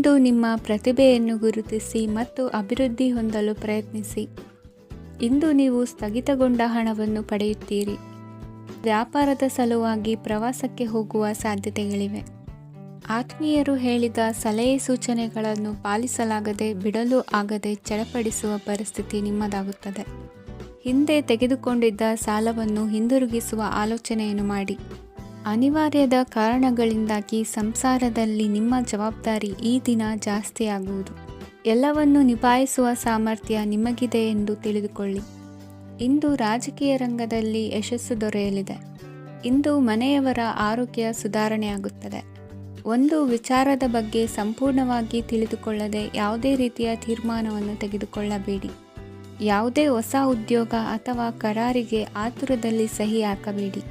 ಇಂದು ನಿಮ್ಮ ಪ್ರತಿಭೆಯನ್ನು ಗುರುತಿಸಿ ಮತ್ತು ಅಭಿವೃದ್ಧಿ ಹೊಂದಲು ಪ್ರಯತ್ನಿಸಿ. ಇಂದು ನೀವು ಸ್ಥಗಿತಗೊಂಡ ಹಣವನ್ನು ಪಡೆಯುತ್ತೀರಿ. ವ್ಯಾಪಾರದ ಸಲುವಾಗಿ ಪ್ರವಾಸಕ್ಕೆ ಹೋಗುವ ಸಾಧ್ಯತೆಗಳಿವೆ. ಆತ್ಮೀಯರು ಹೇಳಿದ ಸಲಹೆ ಸೂಚನೆಗಳನ್ನು ಪಾಲಿಸಲಾಗದೆ ಬಿಡಲು ಆಗದೆ ಚಡಪಡಿಸುವ ಪರಿಸ್ಥಿತಿ ನಿಮ್ಮದಾಗುತ್ತದೆ. ಹಿಂದೆ ತೆಗೆದುಕೊಂಡಿದ್ದ ಸಾಲವನ್ನು ಹಿಂದಿರುಗಿಸುವ ಆಲೋಚನೆಯನ್ನು ಮಾಡಿ. ಅನಿವಾರ್ಯದ ಕಾರಣಗಳಿಂದಾಗಿ ಸಂಸಾರದಲ್ಲಿ ನಿಮ್ಮ ಜವಾಬ್ದಾರಿ ಈ ದಿನ ಜಾಸ್ತಿಯಾಗುವುದು. ಎಲ್ಲವನ್ನು ನಿಭಾಯಿಸುವ ಸಾಮರ್ಥ್ಯ ನಿಮಗಿದೆ ಎಂದು ತಿಳಿದುಕೊಳ್ಳಿ. ಇಂದು ರಾಜಕೀಯ ರಂಗದಲ್ಲಿ ಯಶಸ್ಸು ದೊರೆಯಲಿದೆ. ಇಂದು ಮನೆಯವರ ಆರೋಗ್ಯ ಸುಧಾರಣೆಯಾಗುತ್ತದೆ. ಒಂದು ವಿಚಾರದ ಬಗ್ಗೆ ಸಂಪೂರ್ಣವಾಗಿ ತಿಳಿದುಕೊಳ್ಳದೆ ಯಾವುದೇ ರೀತಿಯ ತೀರ್ಮಾನವನ್ನು ತೆಗೆದುಕೊಳ್ಳಬೇಡಿ. ಯಾವುದೇ ಹೊಸ ಉದ್ಯೋಗ ಅಥವಾ ಕರಾರಿಗೆ ಆತುರದಲ್ಲಿ ಸಹಿ ಹಾಕಬೇಡಿ.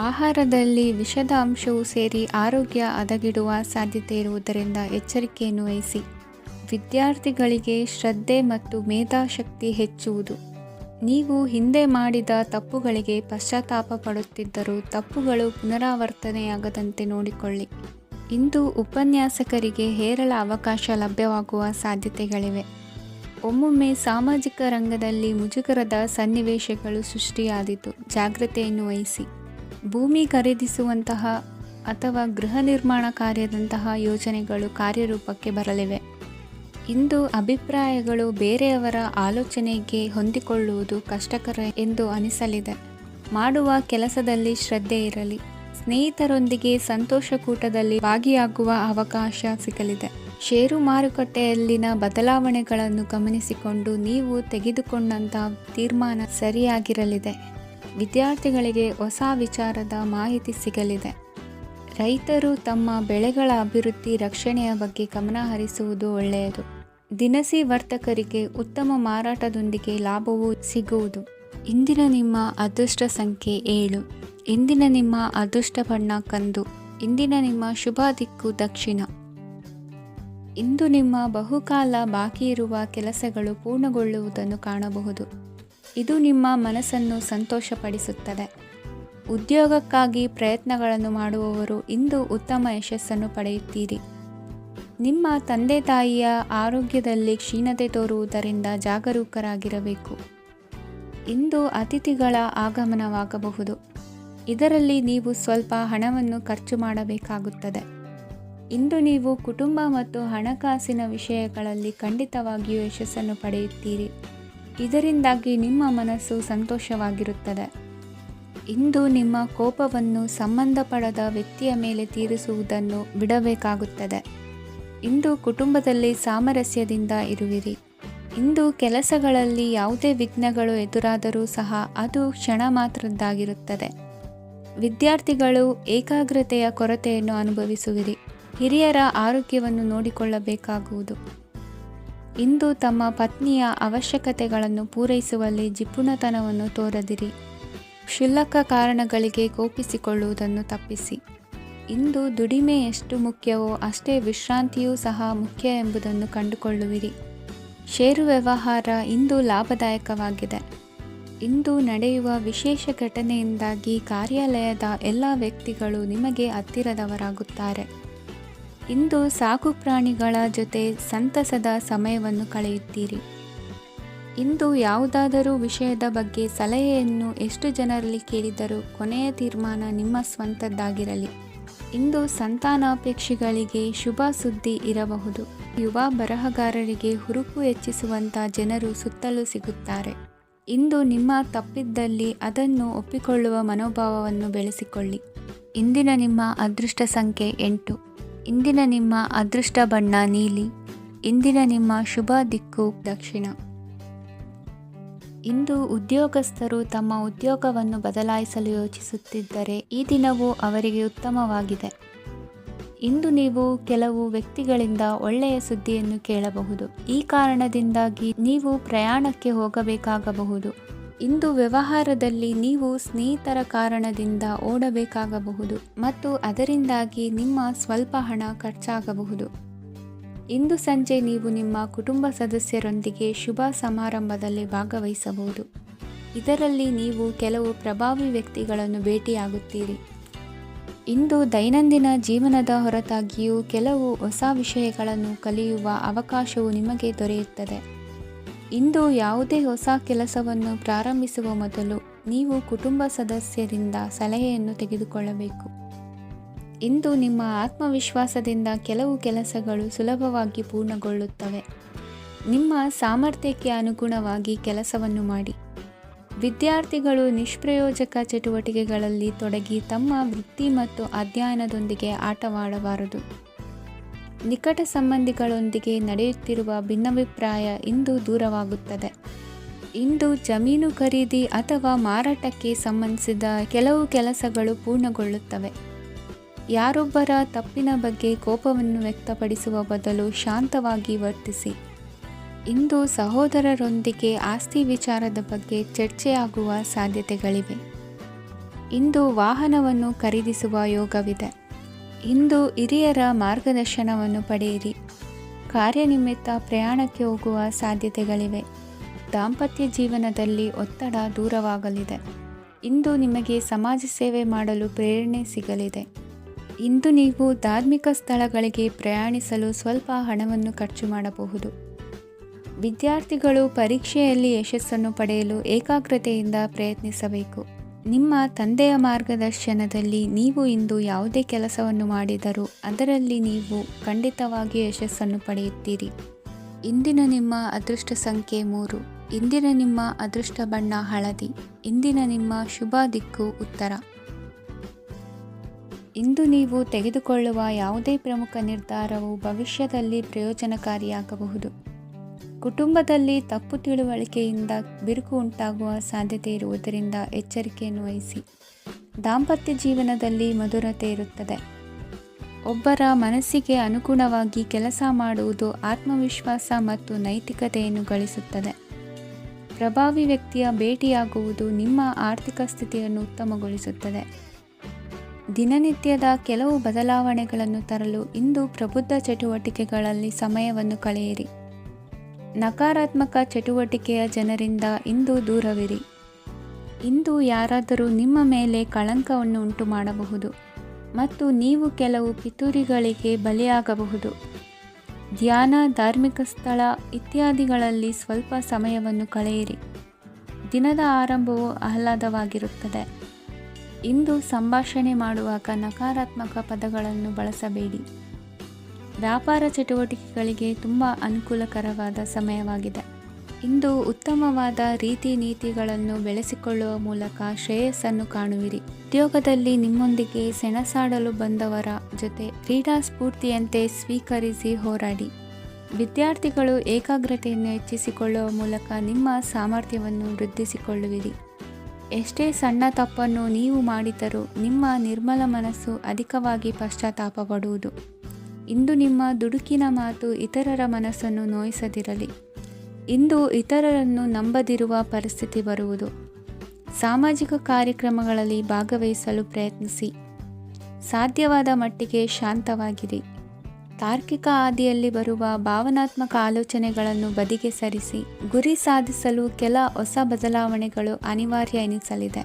ಆಹಾರದಲ್ಲಿ ವಿಷದ ಅಂಶವು ಸೇರಿ ಆರೋಗ್ಯ ಹದಗೆಡುವ ಸಾಧ್ಯತೆ ಇರುವುದರಿಂದ ಎಚ್ಚರಿಕೆಯನ್ನು ವಹಿಸಿ. ವಿದ್ಯಾರ್ಥಿಗಳಿಗೆ ಶ್ರದ್ಧೆ ಮತ್ತು ಮೇಧಾಶಕ್ತಿ ಹೆಚ್ಚುವುದು. ನೀವು ಹಿಂದೆ ಮಾಡಿದ ತಪ್ಪುಗಳಿಗೆ ಪಶ್ಚಾತ್ತಾಪ ಪಡುತ್ತಿದ್ದರೂ ತಪ್ಪುಗಳು ಪುನರಾವರ್ತನೆಯಾಗದಂತೆ ನೋಡಿಕೊಳ್ಳಿ. ಇಂದು ಉಪನ್ಯಾಸಕರಿಗೆ ಹೇರಳ ಅವಕಾಶ ಲಭ್ಯವಾಗುವ ಸಾಧ್ಯತೆಗಳಿವೆ. ಒಮ್ಮೊಮ್ಮೆ ಸಾಮಾಜಿಕ ರಂಗದಲ್ಲಿ ಮುಜುಗರದ ಸನ್ನಿವೇಶಗಳು ಸೃಷ್ಟಿಯಾದೀತು. ಜಾಗ್ರತೆಯನ್ನು ವಹಿಸಿ. ಭೂಮಿ ಖರೀದಿಸುವಂತಹ ಅಥವಾ ಗೃಹ ನಿರ್ಮಾಣ ಕಾರ್ಯದಂತಹ ಯೋಜನೆಗಳು ಕಾರ್ಯರೂಪಕ್ಕೆ ಬರಲಿವೆ. ಇಂದು ಅಭಿಪ್ರಾಯಗಳು ಬೇರೆಯವರ ಆಲೋಚನೆಗೆ ಹೊಂದಿಕೊಳ್ಳುವುದು ಕಷ್ಟಕರ ಎಂದು ಅನಿಸಲಿದೆ. ಮಾಡುವ ಕೆಲಸದಲ್ಲಿ ಶ್ರದ್ಧೆ ಇರಲಿ. ಸ್ನೇಹಿತರೊಂದಿಗೆ ಸಂತೋಷಕೂಟದಲ್ಲಿ ಭಾಗಿಯಾಗುವ ಅವಕಾಶ ಸಿಗಲಿದೆ. ಷೇರು ಮಾರುಕಟ್ಟೆಯಲ್ಲಿನ ಬದಲಾವಣೆಗಳನ್ನು ಗಮನಿಸಿಕೊಂಡು ನೀವು ತೆಗೆದುಕೊಂಡಂತಹ ತೀರ್ಮಾನ ಸರಿಯಾಗಿರಲಿದೆ. ವಿದ್ಯಾರ್ಥಿಗಳಿಗೆ ಹೊಸ ವಿಚಾರದ ಮಾಹಿತಿ ಸಿಗಲಿದೆ. ರೈತರು ತಮ್ಮ ಬೆಳೆಗಳ ಅಭಿವೃದ್ಧಿ ರಕ್ಷಣೆಯ ಬಗ್ಗೆ ಗಮನ ಹರಿಸುವುದು ಒಳ್ಳೆಯದು. ದಿನಸಿ ವರ್ತಕರಿಗೆ ಉತ್ತಮ ಮಾರಾಟದೊಂದಿಗೆ ಲಾಭವೂ ಸಿಗುವುದು. ಇಂದಿನ ನಿಮ್ಮ ಅದೃಷ್ಟ ಸಂಖ್ಯೆ 7. ಇಂದಿನ ನಿಮ್ಮ ಅದೃಷ್ಟ ಬಣ್ಣ ಕಂದು. ಇಂದಿನ ನಿಮ್ಮ ಶುಭ ದಿಕ್ಕು ದಕ್ಷಿಣ. ಇಂದು ನಿಮ್ಮ ಬಹುಕಾಲ ಬಾಕಿ ಇರುವ ಕೆಲಸಗಳು ಪೂರ್ಣಗೊಳ್ಳುವುದನ್ನು ಕಾಣಬಹುದು. ಇದು ನಿಮ್ಮ ಮನಸ್ಸನ್ನು ಸಂತೋಷಪಡಿಸುತ್ತದೆ. ಉದ್ಯೋಗಕ್ಕಾಗಿ ಪ್ರಯತ್ನಗಳನ್ನು ಮಾಡುವವರು ಇಂದು ಉತ್ತಮ ಯಶಸ್ಸನ್ನು ಪಡೆಯುತ್ತೀರಿ. ನಿಮ್ಮ ತಂದೆ ತಾಯಿಯ ಆರೋಗ್ಯದಲ್ಲಿ ಕ್ಷೀಣತೆ ತೋರುವುದರಿಂದ ಜಾಗರೂಕರಾಗಿರಬೇಕು. ಇಂದು ಅತಿಥಿಗಳ ಆಗಮನವಾಗಬಹುದು. ಇದರಲ್ಲಿ ನೀವು ಸ್ವಲ್ಪ ಹಣವನ್ನು ಖರ್ಚು ಮಾಡಬೇಕಾಗುತ್ತದೆ. ಇಂದು ನೀವು ಕುಟುಂಬ ಮತ್ತು ಹಣಕಾಸಿನ ವಿಷಯಗಳಲ್ಲಿ ಖಂಡಿತವಾಗಿಯೂ ಯಶಸ್ಸನ್ನು ಪಡೆಯುತ್ತೀರಿ. ಇದರಿಂದಾಗಿ ನಿಮ್ಮ ಮನಸ್ಸು ಸಂತೋಷವಾಗಿರುತ್ತದೆ. ಇಂದು ನಿಮ್ಮ ಕೋಪವನ್ನು ಸಂಬಂಧಪಡದ ವ್ಯಕ್ತಿಯ ಮೇಲೆ ತೀರಿಸುವುದನ್ನು ಬಿಡಬೇಕಾಗುತ್ತದೆ. ಇಂದು ಕುಟುಂಬದಲ್ಲಿ ಸಾಮರಸ್ಯದಿಂದ ಇರುವಿರಿ. ಇಂದು ಕೆಲಸಗಳಲ್ಲಿ ಯಾವುದೇ ವಿಘ್ನಗಳು ಎದುರಾದರೂ ಸಹ ಅದು ಕ್ಷಣ ಮಾತ್ರದ್ದಾಗಿರುತ್ತದೆ. ವಿದ್ಯಾರ್ಥಿಗಳು ಏಕಾಗ್ರತೆಯ ಕೊರತೆಯನ್ನು ಅನುಭವಿಸುವಿರಿ. ಹಿರಿಯರ ಆರೋಗ್ಯವನ್ನು ನೋಡಿಕೊಳ್ಳಬೇಕಾಗುವುದು. ಇಂದು ತಮ್ಮ ಪತ್ನಿಯ ಅವಶ್ಯಕತೆಗಳನ್ನು ಪೂರೈಸುವಲ್ಲಿ ಜಿಪುಣತನವನ್ನು ತೋರದಿರಿ. ಕ್ಷುಲ್ಲಕ ಕಾರಣಗಳಿಗೆ ಕೋಪಿಸಿಕೊಳ್ಳುವುದನ್ನು ತಪ್ಪಿಸಿ. ಇಂದು ದುಡಿಮೆ ಎಷ್ಟು ಮುಖ್ಯವೋ ಅಷ್ಟೇ ವಿಶ್ರಾಂತಿಯೂ ಸಹ ಮುಖ್ಯ ಎಂಬುದನ್ನು ಕಂಡುಕೊಳ್ಳುವಿರಿ. ಷೇರು ವ್ಯವಹಾರ ಇಂದು ಲಾಭದಾಯಕವಾಗಿದೆ. ಇಂದು ನಡೆಯುವ ವಿಶೇಷ ಘಟನೆಯಿಂದಾಗಿ ಕಾರ್ಯಾಲಯದ ಎಲ್ಲ ವ್ಯಕ್ತಿಗಳು ನಿಮಗೆ ಹತ್ತಿರದವರಾಗುತ್ತಾರೆ. ಇಂದು ಸಾಕು ಪ್ರಾಣಿಗಳ ಜೊತೆ ಸಂತಸದ ಸಮಯವನ್ನು ಕಳೆಯುತ್ತೀರಿ. ಇಂದು ಯಾವುದಾದರೂ ವಿಷಯದ ಬಗ್ಗೆ ಸಲಹೆಯನ್ನು ಎಷ್ಟು ಜನರಲ್ಲಿ ಕೇಳಿದರೂ ಕೊನೆಯ ತೀರ್ಮಾನ ನಿಮ್ಮ ಸ್ವಂತದ್ದಾಗಿರಲಿ. ಇಂದು ಸಂತಾನಾಪೇಕ್ಷಿಗಳಿಗೆ ಶುಭ ಸುದ್ದಿ ಇರಬಹುದು. ಯುವ ಬರಹಗಾರರಿಗೆ ಹುರುಪು ಹೆಚ್ಚಿಸುವಂಥ ಜನರು ಸುತ್ತಲೂ ಸಿಗುತ್ತಾರೆ. ಇಂದು ನಿಮ್ಮ ತಪ್ಪಿದ್ದಲ್ಲಿ ಅದನ್ನು ಒಪ್ಪಿಕೊಳ್ಳುವ ಮನೋಭಾವವನ್ನು ಬೆಳೆಸಿಕೊಳ್ಳಿ. ಇಂದಿನ ನಿಮ್ಮ ಅದೃಷ್ಟ ಸಂಖ್ಯೆ 8. ಇಂದಿನ ನಿಮ್ಮ ಅದೃಷ್ಟ ಬಣ್ಣ ನೀಲಿ. ಇಂದಿನ ನಿಮ್ಮ ಶುಭ ದಿಕ್ಕು ದಕ್ಷಿಣ. ಇಂದು ಉದ್ಯೋಗಸ್ಥರು ತಮ್ಮ ಉದ್ಯೋಗವನ್ನು ಬದಲಾಯಿಸಲು ಯೋಚಿಸುತ್ತಿದ್ದರೆ ಈ ದಿನವೂ ಅವರಿಗೆ ಉತ್ತಮವಾಗಿದೆ. ಇಂದು ನೀವು ಕೆಲವು ವ್ಯಕ್ತಿಗಳಿಂದ ಒಳ್ಳೆಯ ಸುದ್ದಿಯನ್ನು ಕೇಳಬಹುದು. ಈ ಕಾರಣದಿಂದಾಗಿ ನೀವು ಪ್ರಯಾಣಕ್ಕೆ ಹೋಗಬೇಕಾಗಬಹುದು. ಇಂದು ವ್ಯವಹಾರದಲ್ಲಿ ನೀವು ಸ್ನೇಹಿತರ ಕಾರಣದಿಂದ ಓಡಬೇಕಾಗಬಹುದು ಮತ್ತು ಅದರಿಂದಾಗಿ ನಿಮ್ಮ ಸ್ವಲ್ಪ ಹಣ ಖರ್ಚಾಗಬಹುದು. ಇಂದು ಸಂಜೆ ನೀವು ನಿಮ್ಮ ಕುಟುಂಬ ಸದಸ್ಯರೊಂದಿಗೆ ಶುಭ ಸಮಾರಂಭದಲ್ಲಿ ಭಾಗವಹಿಸಬಹುದು. ಇದರಲ್ಲಿ ನೀವು ಕೆಲವು ಪ್ರಭಾವಿ ವ್ಯಕ್ತಿಗಳನ್ನು ಭೇಟಿಯಾಗುತ್ತೀರಿ. ಇಂದು ದೈನಂದಿನ ಜೀವನದ ಹೊರತಾಗಿಯೂ ಕೆಲವು ಹೊಸ ವಿಷಯಗಳನ್ನು ಕಲಿಯುವ ಅವಕಾಶವು ನಿಮಗೆ ದೊರೆಯುತ್ತದೆ. ಇಂದು ಯಾವುದೇ ಹೊಸ ಕೆಲಸವನ್ನು ಪ್ರಾರಂಭಿಸುವ ಮೊದಲು ನೀವು ಕುಟುಂಬ ಸದಸ್ಯರಿಂದ ಸಲಹೆಯನ್ನು ತೆಗೆದುಕೊಳ್ಳಬೇಕು. ಇಂದು ನಿಮ್ಮ ಆತ್ಮವಿಶ್ವಾಸದಿಂದ ಕೆಲವು ಕೆಲಸಗಳು ಸುಲಭವಾಗಿ ಪೂರ್ಣಗೊಳ್ಳುತ್ತವೆ. ನಿಮ್ಮ ಸಾಮರ್ಥ್ಯಕ್ಕೆ ಅನುಗುಣವಾಗಿ ಕೆಲಸವನ್ನು ಮಾಡಿ. ವಿದ್ಯಾರ್ಥಿಗಳು ನಿಷ್ಪ್ರಯೋಜಕ ಚಟುವಟಿಕೆಗಳಲ್ಲಿ ತೊಡಗಿ ತಮ್ಮ ವೃತ್ತಿ ಮತ್ತು ಅಧ್ಯಯನದೊಂದಿಗೆ ಆಟವಾಡಬಾರದು. ನಿಕಟ ಸಂಬಂಧಿಗಳೊಂದಿಗೆ ನಡೆಯುತ್ತಿರುವ ಭಿನ್ನಾಭಿಪ್ರಾಯ ಇಂದು ದೂರವಾಗುತ್ತದೆ. ಇಂದು ಜಮೀನು ಖರೀದಿ ಅಥವಾ ಮಾರಾಟಕ್ಕೆ ಸಂಬಂಧಿಸಿದ ಕೆಲವು ಕೆಲಸಗಳು ಪೂರ್ಣಗೊಳ್ಳುತ್ತವೆ. ಯಾರೊಬ್ಬರ ತಪ್ಪಿನ ಬಗ್ಗೆ ಕೋಪವನ್ನು ವ್ಯಕ್ತಪಡಿಸುವ ಬದಲು ಶಾಂತವಾಗಿ ವರ್ತಿಸಿ. ಇಂದು ಸಹೋದರರೊಂದಿಗೆ ಆಸ್ತಿ ವಿಚಾರದ ಬಗ್ಗೆ ಚರ್ಚೆಯಾಗುವ ಸಾಧ್ಯತೆಗಳಿವೆ. ಇಂದು ವಾಹನವನ್ನು ಖರೀದಿಸುವ ಯೋಗವಿದೆ. ಇಂದು ಹಿರಿಯರ ಮಾರ್ಗದರ್ಶನವನ್ನು ಪಡೆಯಿರಿ. ಕಾರ್ಯನಿಮಿತ್ತ ಪ್ರಯಾಣಕ್ಕೆ ಹೋಗುವ ಸಾಧ್ಯತೆಗಳಿವೆ. ದಾಂಪತ್ಯ ಜೀವನದಲ್ಲಿ ಒತ್ತಡ ದೂರವಾಗಲಿದೆ. ಇಂದು ನಿಮಗೆ ಸಮಾಜ ಸೇವೆ ಮಾಡಲು ಪ್ರೇರಣೆ ಸಿಗಲಿದೆ. ಇಂದು ನೀವು ಧಾರ್ಮಿಕ ಸ್ಥಳಗಳಿಗೆ ಪ್ರಯಾಣಿಸಲು ಸ್ವಲ್ಪ ಹಣವನ್ನು ಖರ್ಚು ಮಾಡಬಹುದು. ವಿದ್ಯಾರ್ಥಿಗಳು ಪರೀಕ್ಷೆಯಲ್ಲಿ ಯಶಸ್ಸನ್ನು ಪಡೆಯಲು ಏಕಾಗ್ರತೆಯಿಂದ ಪ್ರಯತ್ನಿಸಬೇಕು. ನಿಮ್ಮ ತಂದೆಯ ಮಾರ್ಗದರ್ಶನದಲ್ಲಿ ನೀವು ಇಂದು ಯಾವುದೇ ಕೆಲಸವನ್ನು ಮಾಡಿದರೂ ಅದರಲ್ಲಿ ನೀವು ಖಂಡಿತವಾಗಿಯೂ ಯಶಸ್ಸನ್ನು ಪಡೆಯುತ್ತೀರಿ. ಇಂದಿನ ನಿಮ್ಮ ಅದೃಷ್ಟ ಸಂಖ್ಯೆ 3. ಇಂದಿನ ನಿಮ್ಮ ಅದೃಷ್ಟ ಬಣ್ಣ ಹಳದಿ. ಇಂದಿನ ನಿಮ್ಮ ಶುಭ ದಿಕ್ಕು ಉತ್ತರ. ಇಂದು ನೀವು ತೆಗೆದುಕೊಳ್ಳುವ ಯಾವುದೇ ಪ್ರಮುಖ ನಿರ್ಧಾರವು ಭವಿಷ್ಯದಲ್ಲಿ ಪ್ರಯೋಜನಕಾರಿಯಾಗಬಹುದು. ಕುಟುಂಬದಲ್ಲಿ ತಪ್ಪು ತಿಳುವಳಿಕೆಯಿಂದ ಬಿರುಕು ಉಂಟಾಗುವ ಸಾಧ್ಯತೆ ಇರುವುದರಿಂದ ಎಚ್ಚರಿಕೆಯನ್ನು ವಹಿಸಿ. ದಾಂಪತ್ಯ ಜೀವನದಲ್ಲಿ ಮಧುರತೆ ಇರುತ್ತದೆ. ಒಬ್ಬರ ಮನಸ್ಸಿಗೆ ಅನುಗುಣವಾಗಿ ಕೆಲಸ ಮಾಡುವುದು ಆತ್ಮವಿಶ್ವಾಸ ಮತ್ತು ನೈತಿಕತೆಯನ್ನು ಗಳಿಸುತ್ತದೆ. ಪ್ರಭಾವಿ ವ್ಯಕ್ತಿಯ ಭೇಟಿಯಾಗುವುದು ನಿಮ್ಮ ಆರ್ಥಿಕ ಸ್ಥಿತಿಯನ್ನು ಉತ್ತಮಗೊಳಿಸುತ್ತದೆ. ದಿನನಿತ್ಯದ ಕೆಲವು ಬದಲಾವಣೆಗಳನ್ನು ತರಲು ಇಂದು ಪ್ರಬುದ್ಧ ಚಟುವಟಿಕೆಗಳಲ್ಲಿ ಸಮಯವನ್ನು ಕಳೆಯಿರಿ. ನಕಾರಾತ್ಮಕ ಚಟುವಟಿಕೆಯ ಜನರಿಂದ ಇಂದು ದೂರವಿರಿ. ಇಂದು ಯಾರಾದರೂ ನಿಮ್ಮ ಮೇಲೆ ಕಳಂಕವನ್ನು ಉಂಟು ಮಾಡಬಹುದು ಮತ್ತು ನೀವು ಕೆಲವು ಪಿತೂರಿಗಳಿಗೆ ಬಲಿಯಾಗಬಹುದು. ಧ್ಯಾನ, ಧಾರ್ಮಿಕ ಸ್ಥಳ ಇತ್ಯಾದಿಗಳಲ್ಲಿ ಸ್ವಲ್ಪ ಸಮಯವನ್ನು ಕಳೆಯಿರಿ. ದಿನದ ಆರಂಭವು ಆಹ್ಲಾದವಾಗಿರುತ್ತದೆ. ಇಂದು ಸಂಭಾಷಣೆ ಮಾಡುವಾಗ ನಕಾರಾತ್ಮಕ ಪದಗಳನ್ನು ಬಳಸಬೇಡಿ. ವ್ಯಾಪಾರ ಚಟುವಟಿಕೆಗಳಿಗೆ ತುಂಬ ಅನುಕೂಲಕರವಾದ ಸಮಯವಾಗಿದೆ. ಇಂದು ಉತ್ತಮವಾದ ರೀತಿ ನೀತಿಗಳನ್ನು ಬೆಳೆಸಿಕೊಳ್ಳುವ ಮೂಲಕ ಶ್ರೇಯಸ್ಸನ್ನು ಕಾಣುವಿರಿ. ಉದ್ಯೋಗದಲ್ಲಿ ನಿಮ್ಮೊಂದಿಗೆ ಸೆಣಸಾಡಲು ಬಂದವರ ಜೊತೆ ಕ್ರೀಡಾ ಸ್ಫೂರ್ತಿಯಂತೆ ಸ್ವೀಕರಿಸಿ ಹೋರಾಡಿ. ವಿದ್ಯಾರ್ಥಿಗಳು ಏಕಾಗ್ರತೆಯನ್ನು ಹೆಚ್ಚಿಸಿಕೊಳ್ಳುವ ಮೂಲಕ ನಿಮ್ಮ ಸಾಮರ್ಥ್ಯವನ್ನು ವೃದ್ಧಿಸಿಕೊಳ್ಳುವಿರಿ. ಎಷ್ಟೇ ಸಣ್ಣ ತಪ್ಪನ್ನು ನೀವು ಮಾಡಿದರೂ ನಿಮ್ಮ ನಿರ್ಮಲ ಮನಸ್ಸು ಅಧಿಕವಾಗಿ ಪಶ್ಚಾತ್ತಾಪ ಪಡುವುದು. ಇಂದು ನಿಮ್ಮ ದುಡುಕಿನ ಮಾತು ಇತರರ ಮನಸ್ಸನ್ನು ನೋಯಿಸದಿರಲಿ. ಇಂದು ಇತರರನ್ನು ನಂಬದಿರುವ ಪರಿಸ್ಥಿತಿ ಬರುವುದು. ಸಾಮಾಜಿಕ ಕಾರ್ಯಕ್ರಮಗಳಲ್ಲಿ ಭಾಗವಹಿಸಲು ಪ್ರಯತ್ನಿಸಿ. ಸಾಧ್ಯವಾದ ಮಟ್ಟಿಗೆ ಶಾಂತವಾಗಿರಿ. ತಾರ್ಕಿಕ ಹಾದಿಯಲ್ಲಿ ಬರುವ ಭಾವನಾತ್ಮಕ ಆಲೋಚನೆಗಳನ್ನು ಬದಿಗೆ ಸರಿಸಿ. ಗುರಿ ಸಾಧಿಸಲು ಕೆಲ ಹೊಸ ಬದಲಾವಣೆಗಳು ಅನಿವಾರ್ಯ ಎನಿಸಲಿದೆ.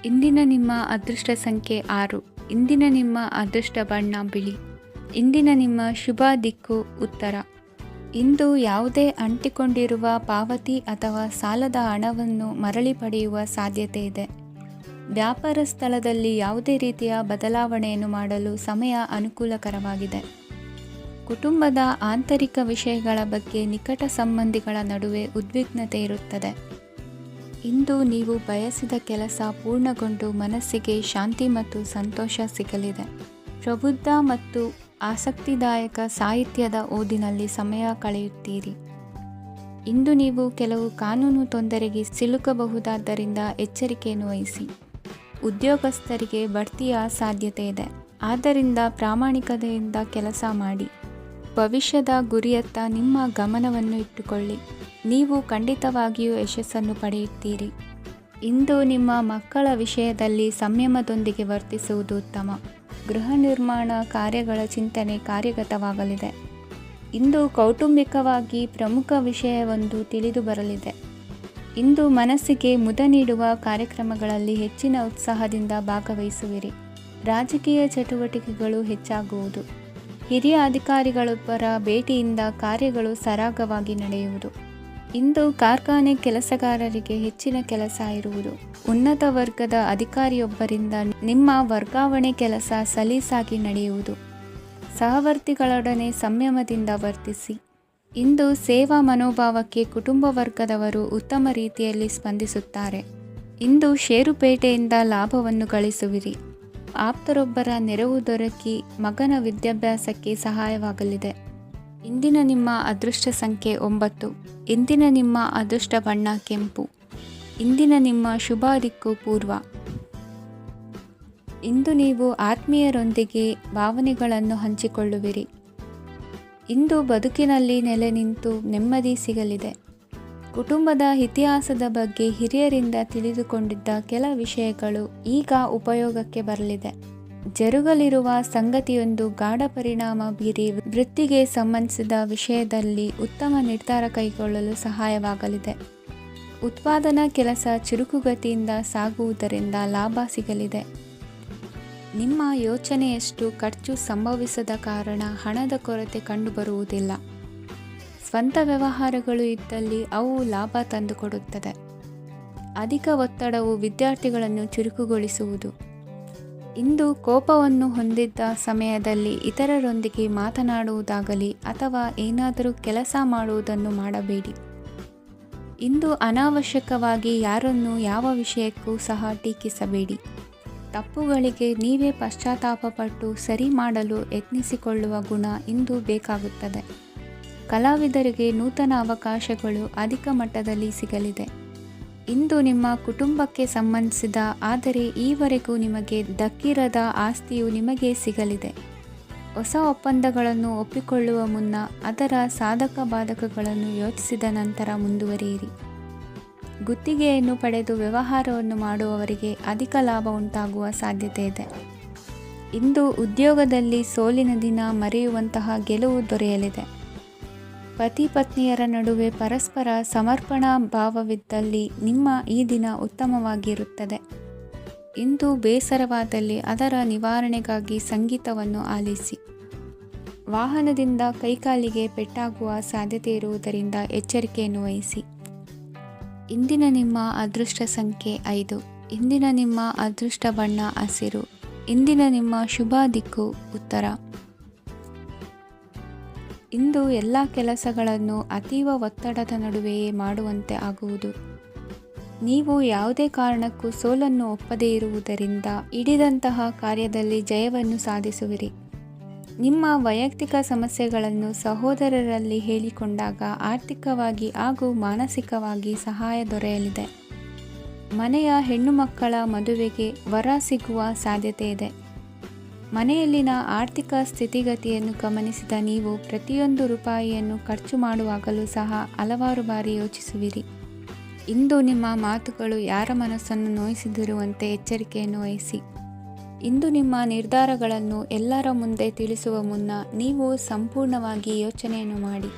ಇಂದಿನ ನಿಮ್ಮ ಅದೃಷ್ಟ ಸಂಖ್ಯೆ 6. ಇಂದಿನ ನಿಮ್ಮ ಅದೃಷ್ಟ ಬಣ್ಣ ಬಿಳಿ. ಇಂದಿನ ನಿಮ್ಮ ಶುಭ ದಿಕ್ಕು ಉತ್ತರ. ಇಂದು ಯಾವುದೇ ಅಂಟಿಕೊಂಡಿರುವ ಪಾವತಿ ಅಥವಾ ಸಾಲದ ಹಣವನ್ನು ಮರಳಿ ಪಡೆಯುವ ಸಾಧ್ಯತೆ ಇದೆ. ವ್ಯಾಪಾರ ಸ್ಥಳದಲ್ಲಿ ಯಾವುದೇ ರೀತಿಯ ಬದಲಾವಣೆಯನ್ನು ಮಾಡಲು ಸಮಯ ಅನುಕೂಲಕರವಾಗಿದೆ. ಕುಟುಂಬದ ಆಂತರಿಕ ವಿಷಯಗಳ ಬಗ್ಗೆ ನಿಕಟ ಸಂಬಂಧಿಗಳ ನಡುವೆ ಉದ್ವಿಗ್ನತೆ ಇರುತ್ತದೆ. ಇಂದು ನೀವು ಬಯಸಿದ ಕೆಲಸ ಪೂರ್ಣಗೊಂಡು ಮನಸ್ಸಿಗೆ ಶಾಂತಿ ಮತ್ತು ಸಂತೋಷ ಸಿಗಲಿದೆ. ಪ್ರಬುದ್ಧ ಮತ್ತು ಆಸಕ್ತಿದಾಯಕ ಸಾಹಿತ್ಯದ ಓದಿನಲ್ಲಿ ಸಮಯ ಕಳೆಯುತ್ತೀರಿ. ಇಂದು ನೀವು ಕೆಲವು ಕಾನೂನು ತೊಂದರೆಗೆ ಸಿಲುಕಬಹುದಾದ್ದರಿಂದ ಎಚ್ಚರಿಕೆಯನ್ನು ವಹಿಸಿ. ಉದ್ಯೋಗಸ್ಥರಿಗೆ ಬಡ್ತಿಯ ಸಾಧ್ಯತೆ ಇದೆ, ಆದ್ದರಿಂದ ಪ್ರಾಮಾಣಿಕತೆಯಿಂದ ಕೆಲಸ ಮಾಡಿ. ಭವಿಷ್ಯದ ಗುರಿಯತ್ತ ನಿಮ್ಮ ಗಮನವನ್ನು ಇಟ್ಟುಕೊಳ್ಳಿ. ನೀವು ಖಂಡಿತವಾಗಿಯೂ ಯಶಸ್ಸನ್ನು ಪಡೆಯುತ್ತೀರಿ. ಇಂದು ನಿಮ್ಮ ಮಕ್ಕಳ ವಿಷಯದಲ್ಲಿ ಸಂಯಮದೊಂದಿಗೆ ವರ್ತಿಸುವುದು ಉತ್ತಮ. ಗೃಹ ನಿರ್ಮಾಣ ಕಾರ್ಯಗಳ ಚಿಂತನೆ ಕಾರ್ಯಗತವಾಗಲಿದೆ. ಇಂದು ಕೌಟುಂಬಿಕವಾಗಿ ಪ್ರಮುಖ ವಿಷಯವೊಂದು ತಿಳಿದು ಬರಲಿದೆ. ಇಂದು ಮನಸ್ಸಿಗೆ ಮುದ ನೀಡುವ ಕಾರ್ಯಕ್ರಮಗಳಲ್ಲಿ ಹೆಚ್ಚಿನ ಉತ್ಸಾಹದಿಂದ ಭಾಗವಹಿಸುವಿರಿ. ರಾಜಕೀಯ ಚಟುವಟಿಕೆಗಳು ಹೆಚ್ಚಾಗುವುದು. ಹಿರಿಯ ಅಧಿಕಾರಿಗಳೊಬ್ಬರ ಭೇಟಿಯಿಂದ ಕಾರ್ಯಗಳು ಸರಾಗವಾಗಿ ನಡೆಯುವುದು. ಇಂದು ಕಾರ್ಖಾನೆ ಕೆಲಸಗಾರರಿಗೆ ಹೆಚ್ಚಿನ ಕೆಲಸ ಇರುವುದು. ಉನ್ನತ ವರ್ಗದ ಅಧಿಕಾರಿಯೊಬ್ಬರಿಂದ ನಿಮ್ಮ ವರ್ಗಾವಣೆ ಕೆಲಸ ಸಲೀಸಾಗಿ ನಡೆಯುವುದು. ಸಹವರ್ತಿಗಳೊಡನೆ ಸಂಯಮದಿಂದ ವರ್ತಿಸಿ. ಇಂದು ಸೇವಾ ಮನೋಭಾವಕ್ಕೆ ಕುಟುಂಬ ವರ್ಗದವರು ಉತ್ತಮ ರೀತಿಯಲ್ಲಿ ಸ್ಪಂದಿಸುತ್ತಾರೆ. ಇಂದು ಷೇರುಪೇಟೆಯಿಂದ ಲಾಭವನ್ನು ಗಳಿಸುವಿರಿ. ಆಪ್ತರೊಬ್ಬರ ನೆರವು ದೊರಕಿ ಮಗನ ವಿದ್ಯಾಭ್ಯಾಸಕ್ಕೆ ಸಹಾಯವಾಗಲಿದೆ. ಇಂದಿನ ನಿಮ್ಮ ಅದೃಷ್ಟ ಸಂಖ್ಯೆ 9. ಇಂದಿನ ನಿಮ್ಮ ಅದೃಷ್ಟ ಬಣ್ಣ ಕೆಂಪು. ಇಂದಿನ ನಿಮ್ಮ ಶುಭ ದಿಕ್ಕು ಪೂರ್ವ. ಇಂದು ನೀವು ಆತ್ಮೀಯರೊಂದಿಗೆ ಭಾವನೆಗಳನ್ನು ಹಂಚಿಕೊಳ್ಳುವಿರಿ. ಇಂದು ಬದುಕಿನಲ್ಲಿ ನೆಲೆ ನಿಂತು ನೆಮ್ಮದಿ ಸಿಗಲಿದೆ. ಕುಟುಂಬದ ಇತಿಹಾಸದ ಬಗ್ಗೆ ಹಿರಿಯರಿಂದ ತಿಳಿದುಕೊಂಡಿದ್ದ ಕೆಲ ವಿಷಯಗಳು ಈಗ ಉಪಯೋಗಕ್ಕೆ ಬರಲಿದೆ. ಜರುಗಲಿರುವ ಸಂಗತಿಯೊಂದು ಗಾಢ ಪರಿಣಾಮ ಬೀರಿ ವೃತ್ತಿಗೆ ಸಂಬಂಧಿಸಿದ ವಿಷಯದಲ್ಲಿ ಉತ್ತಮ ನಿರ್ಧಾರ ಕೈಗೊಳ್ಳಲು ಸಹಾಯವಾಗಲಿದೆ. ಉತ್ಪಾದನಾ ಕೆಲಸ ಚುರುಕುಗತಿಯಿಂದ ಸಾಗುವುದರಿಂದ ಲಾಭ ಸಿಗಲಿದೆ. ನಿಮ್ಮ ಯೋಚನೆಯಷ್ಟು ಖರ್ಚು ಸಂಭವಿಸದ ಕಾರಣ ಹಣದ ಕೊರತೆ ಕಂಡುಬರುವುದಿಲ್ಲ. ಸ್ವಂತ ವ್ಯವಹಾರಗಳು ಇದ್ದಲ್ಲಿ ಅವು ಲಾಭ ತಂದುಕೊಡುತ್ತದೆ. ಅಧಿಕ ಒತ್ತಡವು ವಿದ್ಯಾರ್ಥಿಗಳನ್ನು ಚುರುಕುಗೊಳಿಸುವುದು. ಇಂದು ಕೋಪವನ್ನು ಹೊಂದಿದ್ದ ಸಮಯದಲ್ಲಿ ಇತರರೊಂದಿಗೆ ಮಾತನಾಡುವುದಾಗಲಿ ಅಥವಾ ಏನಾದರೂ ಕೆಲಸ ಮಾಡುವುದನ್ನು ಮಾಡಬೇಡಿ. ಇಂದು ಅನಾವಶ್ಯಕವಾಗಿ ಯಾರನ್ನು ಯಾವ ವಿಷಯಕ್ಕೂ ಸಹ ಟೀಕಿಸಬೇಡಿ. ತಪ್ಪುಗಳಿಗೆ ನೀವೇ ಪಶ್ಚಾತ್ತಾಪಪಟ್ಟು ಸರಿ ಮಾಡಲು ಯತ್ನಿಸಿಕೊಳ್ಳುವ ಗುಣ ಇಂದು ಬೇಕಾಗುತ್ತದೆ. ಕಲಾವಿದರಿಗೆ ನೂತನ ಅವಕಾಶಗಳು ಅಧಿಕ ಮಟ್ಟದಲ್ಲಿ ಸಿಗಲಿದೆ. ಇಂದು ನಿಮ್ಮ ಕುಟುಂಬಕ್ಕೆ ಸಂಬಂಧಿಸಿದ ಆದರೆ ಈವರೆಗೂ ನಿಮಗೆ ದಕ್ಕಿರದ ಆಸ್ತಿಯು ನಿಮಗೆ ಸಿಗಲಿದೆ. ಹೊಸ ಒಪ್ಪಂದಗಳನ್ನು ಒಪ್ಪಿಕೊಳ್ಳುವ ಮುನ್ನ ಅದರ ಸಾಧಕ ಬಾಧಕಗಳನ್ನು ಯೋಚಿಸಿದ ನಂತರ ಮುಂದುವರಿಯಿರಿ. ಗುತ್ತಿಗೆಯನ್ನು ಪಡೆದು ವ್ಯವಹಾರವನ್ನು ಮಾಡುವವರಿಗೆ ಅಧಿಕ ಲಾಭ ಉಂಟಾಗುವ ಸಾಧ್ಯತೆ ಇದೆ. ಇಂದು ಉದ್ಯೋಗದಲ್ಲಿ ಸೋಲಿನ ದಿನ ಮರೆಯುವಂತಹ ಗೆಲುವು ದೊರೆಯಲಿದೆ. ಪತಿ ಪತ್ನಿಯರ ನಡುವೆ ಪರಸ್ಪರ ಸಮರ್ಪಣಾ ಭಾವವಿದ್ದಲ್ಲಿ ನಿಮ್ಮ ಈ ದಿನ ಉತ್ತಮವಾಗಿರುತ್ತದೆ. ಇಂದು ಬೇಸರವಾದಲ್ಲಿ ಅದರ ನಿವಾರಣೆಗಾಗಿ ಸಂಗೀತವನ್ನು ಆಲಿಸಿ. ವಾಹನದಿಂದ ಕೈಕಾಲಿಗೆ ಪೆಟ್ಟಾಗುವ ಸಾಧ್ಯತೆ ಇರುವುದರಿಂದ ಎಚ್ಚರಿಕೆಯನ್ನು ವಹಿಸಿ. ಇಂದಿನ ನಿಮ್ಮ ಅದೃಷ್ಟ ಸಂಖ್ಯೆ 5. ಇಂದಿನ ನಿಮ್ಮ ಅದೃಷ್ಟ ಬಣ್ಣ ಹಸಿರು. ಇಂದಿನ ನಿಮ್ಮ ಶುಭ ದಿಕ್ಕು ಉತ್ತರ. ಇಂದು ಎಲ್ಲ ಕೆಲಸಗಳನ್ನು ಅತೀವ ಒತ್ತಡದ ನಡುವೆಯೇ ಮಾಡುವಂತೆ ಆಗುವುದು. ನೀವು ಯಾವುದೇ ಕಾರಣಕ್ಕೂ ಸೋಲನ್ನು ಒಪ್ಪದೇ ಇರುವುದರಿಂದ ಹಿಡಿದಂತಹ ಕಾರ್ಯದಲ್ಲಿ ಜಯವನ್ನು ಸಾಧಿಸುವಿರಿ. ನಿಮ್ಮ ವೈಯಕ್ತಿಕ ಸಮಸ್ಯೆಗಳನ್ನು ಸಹೋದರರಲ್ಲಿ ಹೇಳಿಕೊಂಡಾಗ ಆರ್ಥಿಕವಾಗಿ ಹಾಗೂ ಮಾನಸಿಕವಾಗಿ ಸಹಾಯ ದೊರೆಯಲಿದೆ. ಮನೆಯ ಹೆಣ್ಣು ಮಕ್ಕಳ ಮದುವೆಗೆ ವರ ಸಿಗುವ ಸಾಧ್ಯತೆ ಇದೆ. ಮನೆಯಲ್ಲಿನ ಆರ್ಥಿಕ ಸ್ಥಿತಿಗತಿಯನ್ನು ಗಮನಿಸಿದ ನೀವು ಪ್ರತಿಯೊಂದು ರೂಪಾಯಿಯನ್ನು ಖರ್ಚು ಮಾಡುವಾಗಲೂ ಸಹ ಹಲವಾರು ಬಾರಿ ಯೋಚಿಸುವಿರಿ. ಇಂದು ನಿಮ್ಮ ಮಾತುಗಳು ಯಾರ ಮನಸ್ಸನ್ನು ನೋಯಿಸಿದಿರುವಂತೆ ಎಚ್ಚರಿಕೆಯನ್ನು ವಹಿಸಿ. ಇಂದು ನಿಮ್ಮ ನಿರ್ಧಾರಗಳನ್ನು ಎಲ್ಲರ ಮುಂದೆ ತಿಳಿಸುವ ಮುನ್ನ ನೀವು ಸಂಪೂರ್ಣವಾಗಿ ಯೋಚನೆಯನ್ನು ಮಾಡಿ.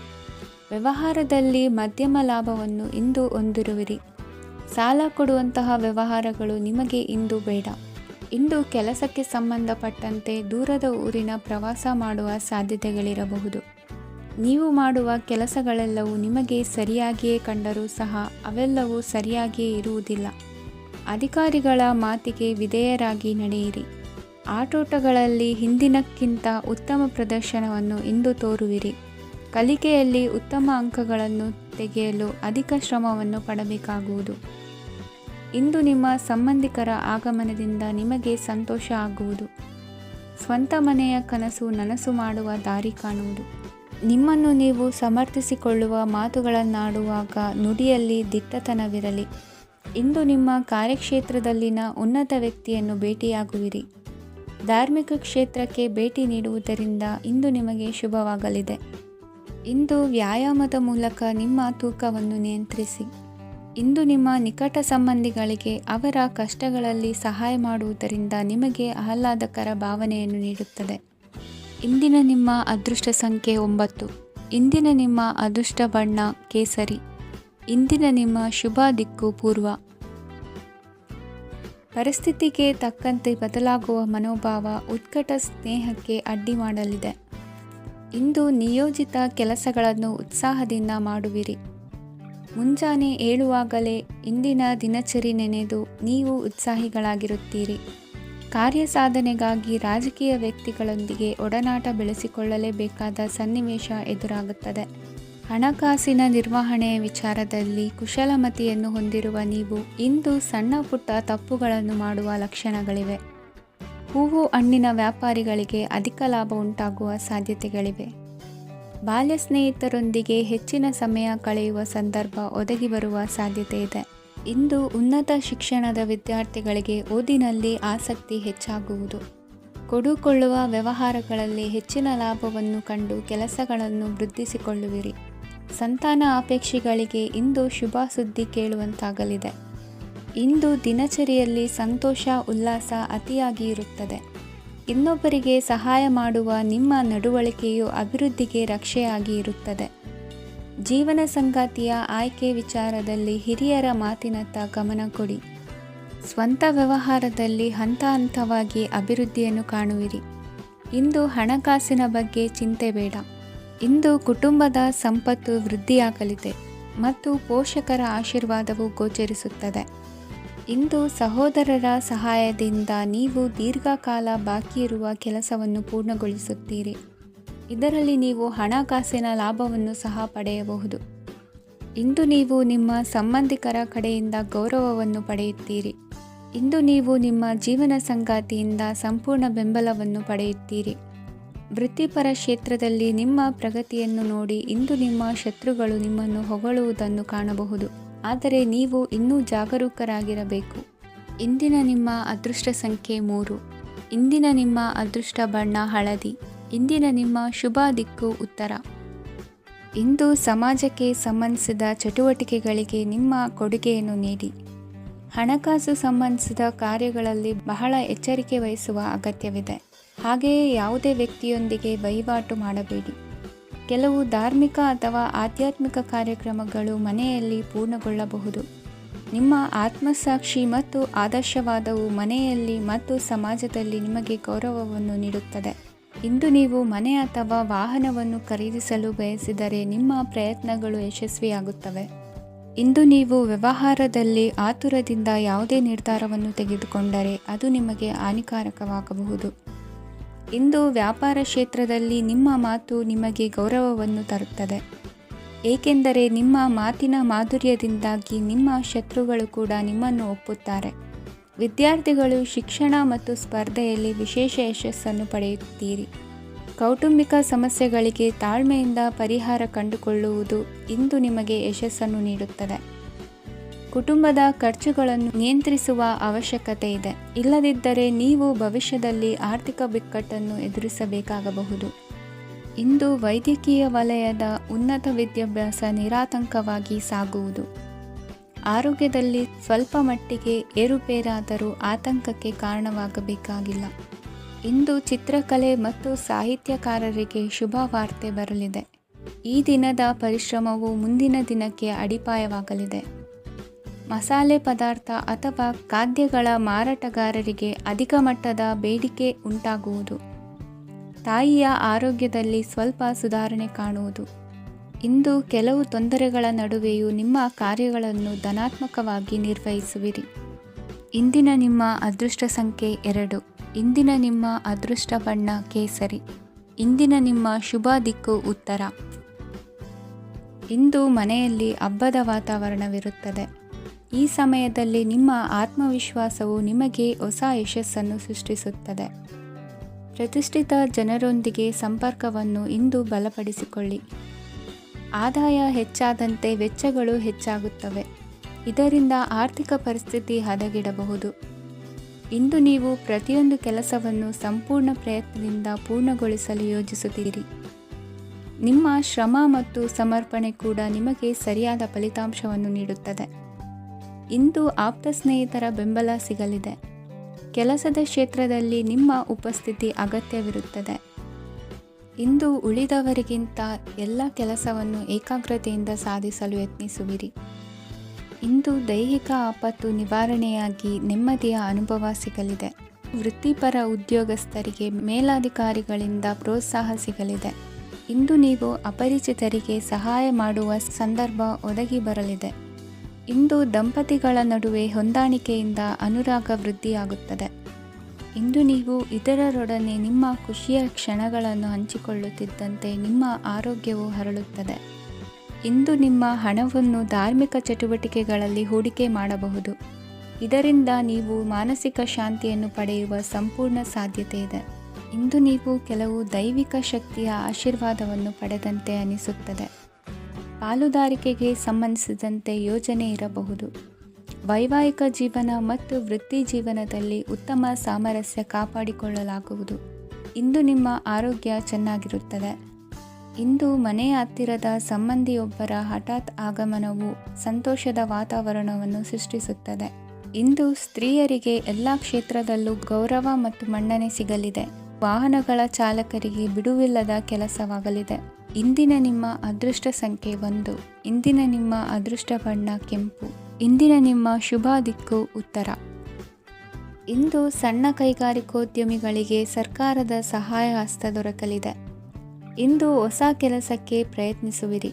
ವ್ಯವಹಾರದಲ್ಲಿ ಮಧ್ಯಮ ಲಾಭವನ್ನು ಇಂದು ಹೊಂದಿರುವಿರಿ. ಸಾಲ ಕೊಡುವಂತಹ ವ್ಯವಹಾರಗಳು ನಿಮಗೆ ಇಂದು ಬೇಡ. ಇಂದು ಕೆಲಸಕ್ಕೆ ಸಂಬಂಧಪಟ್ಟಂತೆ ದೂರದ ಊರಿನ ಪ್ರವಾಸ ಮಾಡುವ ಸಾಧ್ಯತೆಗಳಿರಬಹುದು. ನೀವು ಮಾಡುವ ಕೆಲಸಗಳೆಲ್ಲವೂ ನಿಮಗೆ ಸರಿಯಾಗಿಯೇ ಕಂಡರೂ ಸಹ ಅವೆಲ್ಲವೂ ಸರಿಯಾಗಿಯೇ ಇರುವುದಿಲ್ಲ. ಅಧಿಕಾರಿಗಳ ಮಾತಿಗೆ ವಿಧೇಯರಾಗಿ ನಡೆಯಿರಿ. ಆಟೋಟಗಳಲ್ಲಿ ಹಿಂದಿನಕ್ಕಿಂತ ಉತ್ತಮ ಪ್ರದರ್ಶನವನ್ನು ಇಂದು ತೋರುವಿರಿ. ಕಲಿಕೆಯಲ್ಲಿ ಉತ್ತಮ ಅಂಕಗಳನ್ನು ತೆಗೆಯಲು ಅಧಿಕ ಶ್ರಮವನ್ನು ಪಡಬೇಕಾಗುವುದು. ಇಂದು ನಿಮ್ಮ ಸಂಬಂಧಿಕರ ಆಗಮನದಿಂದ ನಿಮಗೆ ಸಂತೋಷ ಆಗುವುದು. ಸ್ವಂತ ಮನೆಯ ಕನಸು ನನಸು ಮಾಡುವ ದಾರಿ ಕಾಣುವುದು. ನಿಮ್ಮನ್ನು ನೀವು ಸಮರ್ಥಿಸಿಕೊಳ್ಳುವ ಮಾತುಗಳನ್ನಾಡುವಾಗ ನುಡಿಯಲ್ಲಿ ದಿಟ್ಟತನವಿರಲಿ. ಇಂದು ನಿಮ್ಮ ಕಾರ್ಯಕ್ಷೇತ್ರದಲ್ಲಿನ ಉನ್ನತ ವ್ಯಕ್ತಿಯನ್ನು ಭೇಟಿಯಾಗುವಿರಿ. ಧಾರ್ಮಿಕ ಕ್ಷೇತ್ರಕ್ಕೆ ಭೇಟಿ ನೀಡುವುದರಿಂದ ಇಂದು ನಿಮಗೆ ಶುಭವಾಗಲಿದೆ. ಇಂದು ವ್ಯಾಯಾಮದ ಮೂಲಕ ನಿಮ್ಮ ತೂಕವನ್ನು ನಿಯಂತ್ರಿಸಿ. ಇಂದು ನಿಮ್ಮ ನಿಕಟ ಸಂಬಂಧಿಗಳಿಗೆ ಅವರ ಕಷ್ಟಗಳಲ್ಲಿ ಸಹಾಯ ಮಾಡುವುದರಿಂದ ನಿಮಗೆ ಆಹ್ಲಾದಕರ ಭಾವನೆಯನ್ನು ನೀಡುತ್ತದೆ. ಇಂದಿನ ನಿಮ್ಮ ಅದೃಷ್ಟ ಸಂಖ್ಯೆ 9. ಇಂದಿನ ನಿಮ್ಮ ಅದೃಷ್ಟ ಬಣ್ಣ ಕೇಸರಿ. ಇಂದಿನ ನಿಮ್ಮ ಶುಭ ದಿಕ್ಕು ಪೂರ್ವ. ಪರಿಸ್ಥಿತಿಗೆ ತಕ್ಕಂತೆ ಬದಲಾಗುವ ಮನೋಭಾವ ಉತ್ಕಟ ಸ್ನೇಹಕ್ಕೆ ಅಡ್ಡಿ ಮಾಡಲಿದೆ. ಇಂದು ನಿಯೋಜಿತ ಕೆಲಸಗಳನ್ನು ಉತ್ಸಾಹದಿಂದ ಮಾಡುವಿರಿ. ಮುಂಜಾನೆ ಏಳುವಾಗಲೇ ಇಂದಿನ ದಿನಚರಿ ನೆನೆದು ನೀವು ಉತ್ಸಾಹಿಗಳಾಗಿರುತ್ತೀರಿ. ಕಾರ್ಯ ಸಾಧನೆಗಾಗಿ ರಾಜಕೀಯ ವ್ಯಕ್ತಿಗಳೊಂದಿಗೆ ಒಡನಾಟ ಬೆಳೆಸಿಕೊಳ್ಳಲೇಬೇಕಾದ ಸನ್ನಿವೇಶ ಎದುರಾಗುತ್ತದೆ. ಹಣಕಾಸಿನ ನಿರ್ವಹಣೆಯ ವಿಚಾರದಲ್ಲಿ ಕುಶಲಮತಿಯನ್ನು ಹೊಂದಿರುವ ನೀವು ಇಂದು ಸಣ್ಣ ಪುಟ್ಟ ತಪ್ಪುಗಳನ್ನು ಮಾಡುವ ಲಕ್ಷಣಗಳಿವೆ. ಹೂವು ಹಣ್ಣಿನ ವ್ಯಾಪಾರಿಗಳಿಗೆ ಅಧಿಕ ಲಾಭ ಉಂಟಾಗುವ ಸಾಧ್ಯತೆಗಳಿವೆ. ಬಾಲ್ಯ ಸ್ನೇಹಿತರೊಂದಿಗೆ ಹೆಚ್ಚಿನ ಸಮಯ ಕಳೆಯುವ ಸಂದರ್ಭ ಒದಗಿ ಬರುವ ಸಾಧ್ಯತೆ ಇದೆ. ಇಂದು ಉನ್ನತ ಶಿಕ್ಷಣದ ವಿದ್ಯಾರ್ಥಿಗಳಿಗೆ ಓದಿನಲ್ಲಿ ಆಸಕ್ತಿ ಹೆಚ್ಚಾಗುವುದು. ಕೊಡುಕೊಳ್ಳುವ ವ್ಯವಹಾರಗಳಲ್ಲಿ ಹೆಚ್ಚಿನ ಲಾಭವನ್ನು ಕಂಡು ಕೆಲಸಗಳನ್ನು ವೃದ್ಧಿಸಿಕೊಳ್ಳುವಿರಿ. ಸಂತಾನ ಅಪೇಕ್ಷಿಗಳಿಗೆ ಇಂದು ಶುಭ ಸುದ್ದಿ ಕೇಳುವಂತಾಗಲಿದೆ. ಇಂದು ದಿನಚರಿಯಲ್ಲಿ ಸಂತೋಷ ಉಲ್ಲಾಸ ಅತಿಯಾಗಿ ಇರುತ್ತದೆ. ಇನ್ನೊಬ್ಬರಿಗೆ ಸಹಾಯ ಮಾಡುವ ನಿಮ್ಮ ನಡವಳಿಕೆಯು ಅಭಿವೃದ್ಧಿಗೆ ರಕ್ಷೆಯಾಗಿ ಇರುತ್ತದೆ. ಜೀವನ ಸಂಗಾತಿಯ ಆಯ್ಕೆ ವಿಚಾರದಲ್ಲಿ ಹಿರಿಯರ ಮಾತಿನತ್ತ ಗಮನ ಕೊಡಿ. ಸ್ವಂತ ವ್ಯವಹಾರದಲ್ಲಿ ಹಂತ ಹಂತವಾಗಿ ಅಭಿವೃದ್ಧಿಯನ್ನು ಕಾಣುವಿರಿ. ಇಂದು ಹಣಕಾಸಿನ ಬಗ್ಗೆ ಚಿಂತೆ ಬೇಡ. ಇಂದು ಕುಟುಂಬದ ಸಂಪತ್ತು ವೃದ್ಧಿಯಾಗಲಿದೆ ಮತ್ತು ಪೋಷಕರ ಆಶೀರ್ವಾದವು ಗೋಚರಿಸುತ್ತದೆ. ಇಂದು ಸಹೋದರರ ಸಹಾಯದಿಂದ ನೀವು ದೀರ್ಘಕಾಲ ಬಾಕಿ ಇರುವ ಕೆಲಸವನ್ನು ಪೂರ್ಣಗೊಳಿಸುತ್ತೀರಿ. ಇದರಲ್ಲಿ ನೀವು ಹಣಕಾಸಿನ ಲಾಭವನ್ನು ಸಹ ಪಡೆಯಬಹುದು. ಇಂದು ನೀವು ನಿಮ್ಮ ಸಂಬಂಧಿಕರ ಕಡೆಯಿಂದ ಗೌರವವನ್ನು ಪಡೆಯುತ್ತೀರಿ. ಇಂದು ನೀವು ನಿಮ್ಮ ಜೀವನ ಸಂಗಾತಿಯಿಂದ ಸಂಪೂರ್ಣ ಬೆಂಬಲವನ್ನು ಪಡೆಯುತ್ತೀರಿ. ವೃತ್ತಿಪರ ಕ್ಷೇತ್ರದಲ್ಲಿ ನಿಮ್ಮ ಪ್ರಗತಿಯನ್ನು ನೋಡಿ ಇಂದು ನಿಮ್ಮ ಶತ್ರುಗಳು ನಿಮ್ಮನ್ನು ಹೊಗಳುವುದನ್ನು ಕಾಣಬಹುದು. ಆದರೆ ನೀವು ಇನ್ನೂ ಜಾಗರೂಕರಾಗಿರಬೇಕು. ಇಂದಿನ ನಿಮ್ಮ ಅದೃಷ್ಟ ಸಂಖ್ಯೆ 3. ಇಂದಿನ ನಿಮ್ಮ ಅದೃಷ್ಟ ಬಣ್ಣ ಹಳದಿ. ಇಂದಿನ ನಿಮ್ಮ ಶುಭ ದಿಕ್ಕು ಉತ್ತರ. ಇಂದು ಸಮಾಜಕ್ಕೆ ಸಂಬಂಧಿಸಿದ ಚಟುವಟಿಕೆಗಳಿಗೆ ನಿಮ್ಮ ಕೊಡುಗೆಯನ್ನು ನೀಡಿ. ಹಣಕಾಸು ಸಂಬಂಧಿಸಿದ ಕಾರ್ಯಗಳಲ್ಲಿ ಬಹಳ ಎಚ್ಚರಿಕೆ ವಹಿಸುವ ಅಗತ್ಯವಿದೆ. ಹಾಗೆಯೇ ಯಾವುದೇ ವ್ಯಕ್ತಿಯೊಂದಿಗೆ ವಹಿವಾಟು ಮಾಡಬೇಡಿ. ಕೆಲವು ಧಾರ್ಮಿಕ ಅಥವಾ ಆಧ್ಯಾತ್ಮಿಕ ಕಾರ್ಯಕ್ರಮಗಳು ಮನೆಯಲ್ಲಿ ಪೂರ್ಣಗೊಳ್ಳಬಹುದು. ನಿಮ್ಮ ಆತ್ಮಸಾಕ್ಷಿ ಮತ್ತು ಆದರ್ಶವಾದವು ಮನೆಯಲ್ಲಿ ಮತ್ತು ಸಮಾಜದಲ್ಲಿ ನಿಮಗೆ ಗೌರವವನ್ನು ನೀಡುತ್ತದೆ. ಇಂದು ನೀವು ಮನೆ ಅಥವಾ ವಾಹನವನ್ನು ಖರೀದಿಸಲು ಬಯಸಿದರೆ ನಿಮ್ಮ ಪ್ರಯತ್ನಗಳು ಯಶಸ್ವಿಯಾಗುತ್ತವೆ. ಇಂದು ನೀವು ವ್ಯವಹಾರದಲ್ಲಿ ಆತುರದಿಂದ ಯಾವುದೇ ನಿರ್ಧಾರವನ್ನು ತೆಗೆದುಕೊಂಡರೆ ಅದು ನಿಮಗೆ ಹಾನಿಕಾರಕವಾಗಬಹುದು. ಇಂದು ವ್ಯಾಪಾರ ಕ್ಷೇತ್ರದಲ್ಲಿ ನಿಮ್ಮ ಮಾತು ನಿಮಗೆ ಗೌರವವನ್ನು ತರುತ್ತದೆ, ಏಕೆಂದರೆ ನಿಮ್ಮ ಮಾತಿನ ಮಾಧುರ್ಯದಿಂದಾಗಿ ನಿಮ್ಮ ಶತ್ರುಗಳು ಕೂಡ ನಿಮ್ಮನ್ನು ಒಪ್ಪುತ್ತಾರೆ. ವಿದ್ಯಾರ್ಥಿಗಳು ಶಿಕ್ಷಣ ಮತ್ತು ಸ್ಪರ್ಧೆಯಲ್ಲಿ ವಿಶೇಷ ಯಶಸ್ಸನ್ನು ಪಡೆಯುತ್ತೀರಿ. ಕೌಟುಂಬಿಕ ಸಮಸ್ಯೆಗಳಿಗೆ ತಾಳ್ಮೆಯಿಂದ ಪರಿಹಾರ ಕಂಡುಕೊಳ್ಳುವುದು ಇಂದು ನಿಮಗೆ ಯಶಸ್ಸನ್ನು ನೀಡುತ್ತದೆ. ಕುಟುಂಬದ ಖರ್ಚುಗಳನ್ನು ನಿಯಂತ್ರಿಸುವ ಅವಶ್ಯಕತೆ ಇದೆ. ಇಲ್ಲದಿದ್ದರೆ ನೀವು ಭವಿಷ್ಯದಲ್ಲಿ ಆರ್ಥಿಕ ಬಿಕ್ಕಟ್ಟನ್ನು ಎದುರಿಸಬೇಕಾಗಬಹುದು. ಇಂದು ವೈದ್ಯಕೀಯ ವಲಯದ ಉನ್ನತ ವಿದ್ಯಾಭ್ಯಾಸ ನಿರಾತಂಕವಾಗಿ ಸಾಗುವುದು. ಆರೋಗ್ಯದಲ್ಲಿ ಸ್ವಲ್ಪ ಮಟ್ಟಿಗೆ ಏರುಪೇರಾದರೂ ಆತಂಕಕ್ಕೆ ಕಾರಣವಾಗಬೇಕಾಗಿಲ್ಲ. ಇಂದು ಚಿತ್ರಕಲೆ ಮತ್ತು ಸಾಹಿತ್ಯಕಾರರಿಗೆ ಶುಭ ವಾರ್ತೆ ಬರಲಿದೆ. ಈ ದಿನದ ಪರಿಶ್ರಮವು ಮುಂದಿನ ದಿನಕ್ಕೆ ಅಡಿಪಾಯವಾಗಲಿದೆ. ಮಸಾಲೆ ಪದಾರ್ಥ ಅಥವಾ ಖಾದ್ಯಗಳ ಮಾರಾಟಗಾರರಿಗೆ ಅಧಿಕ ಮಟ್ಟದ ಬೇಡಿಕೆ ಉಂಟಾಗುವುದು. ತಾಯಿಯ ಆರೋಗ್ಯದಲ್ಲಿ ಸ್ವಲ್ಪ ಸುಧಾರಣೆ ಕಾಣುವುದು. ಇಂದು ಕೆಲವು ತೊಂದರೆಗಳ ನಡುವೆಯೂ ನಿಮ್ಮ ಕಾರ್ಯಗಳನ್ನು ಧನಾತ್ಮಕವಾಗಿ ನಿರ್ವಹಿಸುವಿರಿ. ಇಂದಿನ ನಿಮ್ಮ ಅದೃಷ್ಟ ಸಂಖ್ಯೆ 2. ಇಂದಿನ ನಿಮ್ಮ ಅದೃಷ್ಟ ಬಣ್ಣ ಕೇಸರಿ. ಇಂದಿನ ನಿಮ್ಮ ಶುಭ ದಿಕ್ಕು ಉತ್ತರ. ಇಂದು ಮನೆಯಲ್ಲಿ ಹಬ್ಬದ ವಾತಾವರಣವಿರುತ್ತದೆ. ಈ ಸಮಯದಲ್ಲಿ ನಿಮ್ಮ ಆತ್ಮವಿಶ್ವಾಸವು ನಿಮಗೆ ಹೊಸ ಯಶಸ್ಸನ್ನು ಸೃಷ್ಟಿಸುತ್ತದೆ. ಪ್ರತಿಷ್ಠಿತ ಜನರೊಂದಿಗೆ ಸಂಪರ್ಕವನ್ನು ಇಂದು ಬಲಪಡಿಸಿಕೊಳ್ಳಿ. ಆದಾಯ ಹೆಚ್ಚಾದಂತೆ ವೆಚ್ಚಗಳು ಹೆಚ್ಚಾಗುತ್ತವೆ. ಇದರಿಂದ ಆರ್ಥಿಕ ಪರಿಸ್ಥಿತಿ ಹದಗೆಡಬಹುದು. ಇಂದು ನೀವು ಪ್ರತಿಯೊಂದು ಕೆಲಸವನ್ನು ಸಂಪೂರ್ಣ ಪ್ರಯತ್ನದಿಂದ ಪೂರ್ಣಗೊಳಿಸಲು ಯೋಜಿಸುತ್ತೀರಿ. ನಿಮ್ಮ ಶ್ರಮ ಮತ್ತು ಸಮರ್ಪಣೆ ಕೂಡ ನಿಮಗೆ ಸರಿಯಾದ ಫಲಿತಾಂಶವನ್ನು ನೀಡುತ್ತದೆ. ಇಂದು ಆಪ್ತ ಸ್ನೇಹಿತರ ಬೆಂಬಲ ಸಿಗಲಿದೆ. ಕೆಲಸದ ಕ್ಷೇತ್ರದಲ್ಲಿ ನಿಮ್ಮ ಉಪಸ್ಥಿತಿ ಅಗತ್ಯವಿರುತ್ತದೆ. ಇಂದು ಉಳಿದವರಿಗಿಂತ ಎಲ್ಲ ಕೆಲಸವನ್ನು ಏಕಾಗ್ರತೆಯಿಂದ ಸಾಧಿಸಲು ಯತ್ನಿಸುವಿರಿ. ಇಂದು ದೈಹಿಕ ಆಪತ್ತು ನಿವಾರಣೆಯಾಗಿ ನೆಮ್ಮದಿಯ ಅನುಭವ ಸಿಗಲಿದೆ. ವೃತ್ತಿಪರ ಉದ್ಯೋಗಸ್ಥರಿಗೆ ಮೇಲಾಧಿಕಾರಿಗಳಿಂದ ಪ್ರೋತ್ಸಾಹ ಸಿಗಲಿದೆ. ಇಂದು ನೀವು ಅಪರಿಚಿತರಿಗೆ ಸಹಾಯ ಮಾಡುವ ಸಂದರ್ಭ ಒದಗಿ ಬರಲಿದೆ. ಇಂದು ದಂಪತಿಗಳ ನಡುವೆ ಹೊಂದಾಣಿಕೆಯಿಂದ ಅನುರಾಗ ವೃದ್ಧಿಯಾಗುತ್ತದೆ. ಇಂದು ನೀವು ಇತರರೊಡನೆ ನಿಮ್ಮ ಖುಷಿಯ ಕ್ಷಣಗಳನ್ನು ಹಂಚಿಕೊಳ್ಳುತ್ತಿದ್ದಂತೆ ನಿಮ್ಮ ಆರೋಗ್ಯವು ಹರಳುತ್ತದೆ. ಇಂದು ನಿಮ್ಮ ಹಣವನ್ನು ಧಾರ್ಮಿಕ ಚಟುವಟಿಕೆಗಳಲ್ಲಿ ಹೂಡಿಕೆ ಮಾಡಬಹುದು. ಇದರಿಂದ ನೀವು ಮಾನಸಿಕ ಶಾಂತಿಯನ್ನು ಪಡೆಯುವ ಸಂಪೂರ್ಣ ಸಾಧ್ಯತೆ ಇದೆ. ಇಂದು ನೀವು ಕೆಲವು ದೈವಿಕ ಶಕ್ತಿಯ ಆಶೀರ್ವಾದವನ್ನು ಪಡೆದಂತೆ ಅನಿಸುತ್ತದೆ. ಪಾಲುದಾರಿಕೆಗೆ ಸಂಬಂಧಿಸಿದಂತೆ ಯೋಜನೆ ಇರಬಹುದು. ವೈವಾಹಿಕ ಜೀವನ ಮತ್ತು ವೃತ್ತಿ ಜೀವನದಲ್ಲಿ ಉತ್ತಮ ಸಾಮರಸ್ಯ ಕಾಪಾಡಿಕೊಳ್ಳಲಾಗುವುದು. ಇಂದು ನಿಮ್ಮ ಆರೋಗ್ಯ ಚೆನ್ನಾಗಿರುತ್ತದೆ. ಇಂದು ಮನೆಯ ಹತ್ತಿರದ ಸಂಬಂಧಿಯೊಬ್ಬರ ಹಠಾತ್ ಆಗಮನವು ಸಂತೋಷದ ವಾತಾವರಣವನ್ನು ಸೃಷ್ಟಿಸುತ್ತದೆ. ಇಂದು ಸ್ತ್ರೀಯರಿಗೆ ಎಲ್ಲ ಕ್ಷೇತ್ರದಲ್ಲೂ ಗೌರವ ಮತ್ತು ಮನ್ನಣೆ ಸಿಗಲಿದೆ. ವಾಹನಗಳ ಚಾಲಕರಿಗೆ ಬಿಡುವಿಲ್ಲದ ಕೆಲಸವಾಗಲಿದೆ. ಇಂದಿನ ನಿಮ್ಮ ಅದೃಷ್ಟ ಸಂಖ್ಯೆ 1. ಇಂದಿನ ನಿಮ್ಮ ಅದೃಷ್ಟ ಬಣ್ಣ ಕೆಂಪು. ಇಂದಿನ ನಿಮ್ಮ ಶುಭ ದಿಕ್ಕು ಉತ್ತರ. ಇಂದು ಸಣ್ಣ ಕೈಗಾರಿಕೋದ್ಯಮಿಗಳಿಗೆ ಸರ್ಕಾರದ ಸಹಾಯ ಹಸ್ತ ದೊರಕಲಿದೆ. ಇಂದು ಹೊಸ ಕೆಲಸಕ್ಕೆ ಪ್ರಯತ್ನಿಸುವಿರಿ.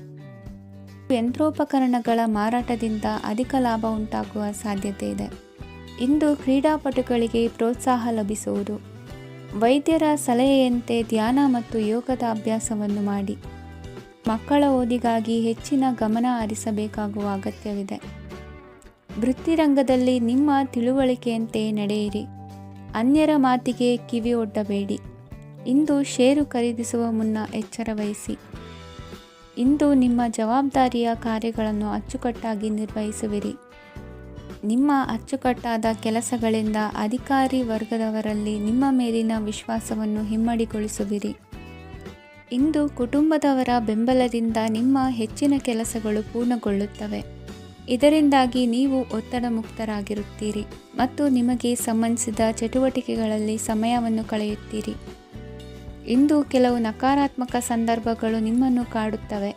ಯಂತ್ರೋಪಕರಣಗಳ ಮಾರಾಟದಿಂದ ಅಧಿಕ ಲಾಭ ಉಂಟಾಗುವ ಸಾಧ್ಯತೆ ಇದೆ. ಇಂದು ಕ್ರೀಡಾಪಟುಗಳಿಗೆ ಪ್ರೋತ್ಸಾಹ ಲಭಿಸುವುದು. ವೈದ್ಯರ ಸಲಹೆಯಂತೆ ಧ್ಯಾನ ಮತ್ತು ಯೋಗದ ಅಭ್ಯಾಸವನ್ನು ಮಾಡಿ. ಮಕ್ಕಳ ಓದಿಗಾಗಿ ಹೆಚ್ಚಿನ ಗಮನ ಹರಿಸಬೇಕಾಗುವ ಅಗತ್ಯವಿದೆ. ವೃತ್ತಿರಂಗದಲ್ಲಿ ನಿಮ್ಮ ತಿಳುವಳಿಕೆಯಂತೆ ನಡೆಯಿರಿ. ಅನ್ಯರ ಮಾತಿಗೆ ಕಿವಿ ಒಡ್ಡಬೇಡಿ. ಇಂದು ಷೇರು ಖರೀದಿಸುವ ಮುನ್ನ ಎಚ್ಚರ ವಹಿಸಿ. ಇಂದು ನಿಮ್ಮ ಜವಾಬ್ದಾರಿಯ ಕಾರ್ಯಗಳನ್ನು ಅಚ್ಚುಕಟ್ಟಾಗಿ ನಿರ್ವಹಿಸುವಿರಿ. ನಿಮ್ಮ ಅಚ್ಚುಕಟ್ಟಾದ ಕೆಲಸಗಳಿಂದ ಅಧಿಕಾರಿ ವರ್ಗದವರಲ್ಲಿ ನಿಮ್ಮ ಮೇಲಿನ ವಿಶ್ವಾಸವನ್ನು ಇಮ್ಮಡಿಗೊಳಿಸುವಿರಿ. ಇಂದು ಕುಟುಂಬದವರ ಬೆಂಬಲದಿಂದ ನಿಮ್ಮ ಹೆಚ್ಚಿನ ಕೆಲಸಗಳು ಪೂರ್ಣಗೊಳ್ಳುತ್ತವೆ. ಇದರಿಂದಾಗಿ ನೀವು ಒತ್ತಡ ಮುಕ್ತರಾಗಿರುತ್ತೀರಿ ಮತ್ತು ನಿಮಗೆ ಸಂಬಂಧಿಸಿದ ಚಟುವಟಿಕೆಗಳಲ್ಲಿ ಸಮಯವನ್ನು ಕಳೆಯುತ್ತೀರಿ. ಇಂದು ಕೆಲವು ನಕಾರಾತ್ಮಕ ಸಂದರ್ಭಗಳು ನಿಮ್ಮನ್ನು ಕಾಡುತ್ತವೆ,